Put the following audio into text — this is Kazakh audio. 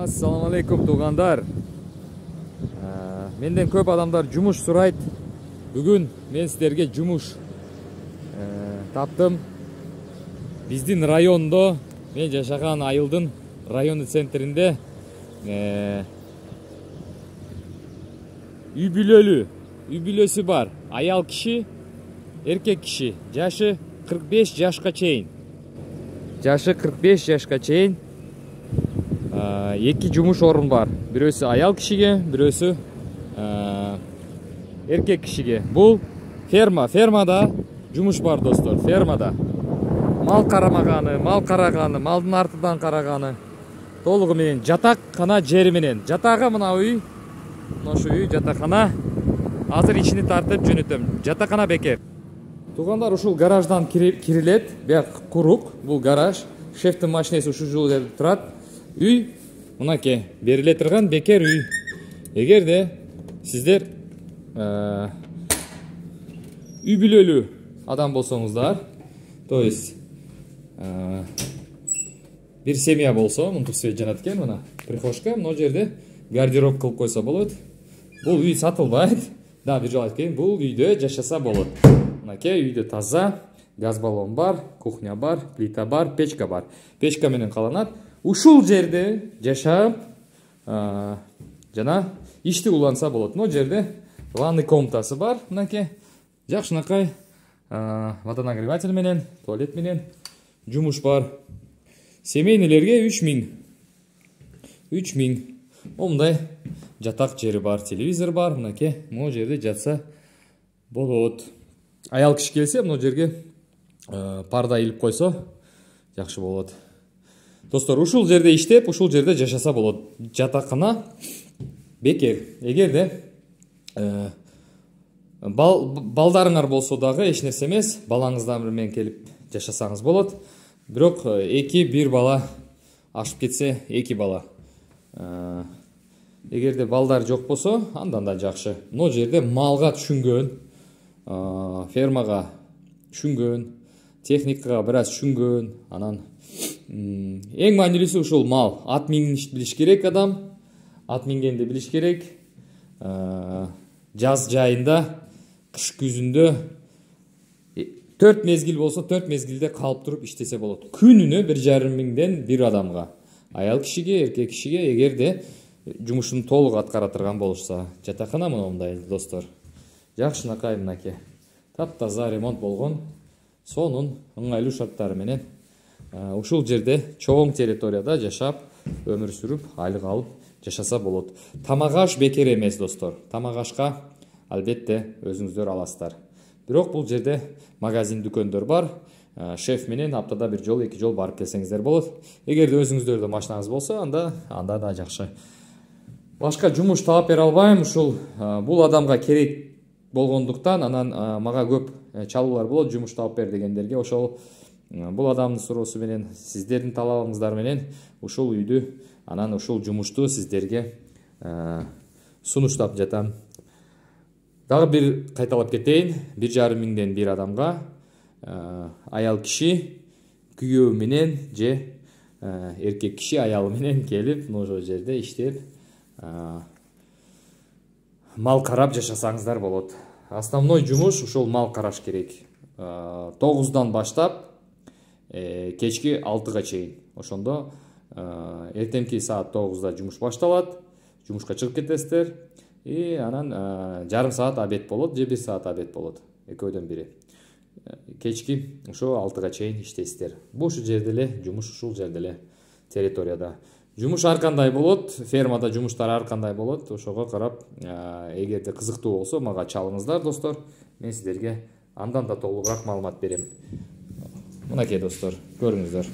Assalamu alaikum туғандар. Менден көп адамдар жұмыш сұрайды. Бүгін мен сіздерге жұмыш таптым. Біздің районда, мен жашаған айылдың районы центрінде үй-бүлөсі бар. Аял киши, еркек киши. Жашы 45 жашқа чейін. Жашы 45 жашқа чейін. Екі жұмыш орын бар. Бірөөсі аял кишиге, бірөөсі еркек кишиге. Бұл фермада жұмыш бар, достар. Фермада мал қарамағаны, мал қарағаны, малдың артыдан қарағаны. Толығы менен жатақ қана жері менен. Жатағы мына үй, ношу үй жатақхана. Азыр ичини тартып жөнөтөм. Жатақхана бекер. Туғандар, ушул гараждан кирилет. Бияк курук, бул гараж. Шефтин машинеси ушул жерде турат. Үй мынаке бериле турган бекер үй. Эгерде сиздер үй бүлөлүү адам болсоңуздар, то есть бир семья болсо, мынтип свет жанат экен, мына прихожка, мына жерде гардероб кылып койсо болот. Бул үй сатылбайт. Да, бир жолу айткем, бул үйдө жашаса болот. Мынаке үйдө таза, газ баллон бар, кухня бар, плита бар, печка бар. Печка менен каланат. Ушул жерде жашап, жана ишти уланса болот. Но жерде ванный комнатасы бар, мынаке. Жакшынакай водонагреватель менен, туалет менен жумуш бар. Семейнилерге 3000. Омдай жатак жери бар, телевизор бар, мынаке. Могу жерде жатса болот. Аял киши келсе, мына жерге парда илип койсо жакшы болот. Достор, ушул жерде иштеп, ушул жерде жашаса болот. Жатакхана бекер. Эгерде балдарыңар болсо дагы эч нерсе эмес, балаңыздар менен келип жашасаңыз болот. Бирок 2-1 бала ашып кетсе, 2 бала. Эгерде балдар жок болсо, андан да жакшы. Но жерде малга түшүнгөн, фермага түшүнгөн, техникага бир аз түшүнгөн, анан эң маанилүүсү ушул мал. Ат миништи билиш керек адам. Ат мингенди билиш керек. Жаз жайында, кыш күзүндө 4 мезгил болсо, 4 мезгилде калып туруп иштесе болот. Күнүнө 1,5 миңден бир адамга. Аял кишиге, еркек кишиге, эгерде жумушун толук аткара турган болушса. Жатакхана мындай, достор. Жакшынакай мынаке. Таптаза ремонт болгон. Сонун ыңгайлуу шарттары менен ушул жерде чоң территорияда жашап, өмүр сүрүп, айлык алып жашаса болот. Тамак аш бекер эмес, достор. Тамак ашка албетте өзүңүздөр аласыздар. Бирок бул жерде магазин, дүкөндөр бар. Шеф менен аптада 1 жолу, 2 жолу барып келсеңиздер болот. Эгерде өзүңүздөрдө машинаңыз болсо, анда да жакшы. Башка жумуш таап бере албайм. Ушул бул адамга керек болгондуктан, анан мага көп чалуулар болот, жумуш таап бер дегендерге. Ошол бул адамдын суроосу менен, сиздердин талабыңыздар менен ушул үйдү, анан ушул жумушту сиздерге сунуштап жатам. Дагы бир кайталап кетейин. 1,5 миңден бир адамга аял киши күйөө менен же эркек киши аялы менен келип, ошол жерде иштеп, мал карап жашасаңыздар болот. Основной жумуш ушул мал караш керек. 9-дан баштап кечки 6-га чейин. Ошондо эртеңки саат 9-да жумуш башталат. Жумушка чыгып кетесиздер. Анан жарым саат обед болот, же 1 саат обед болот. Экөөдөн бири. Кечки ошо 6-га чейин иштейсиздер. Бул ушул жерде эле жумуш, ушул жерде эле территорияда. Жумуш ар кандай болот, фермада жумуштар ар кандай болот, ошого карап, эгерде кызыктуу болсо, мага чалыңыздар, достор. Мен сиздерге андан да толугураак маалымат берем. Мынакей, достор, көрүңүздөр.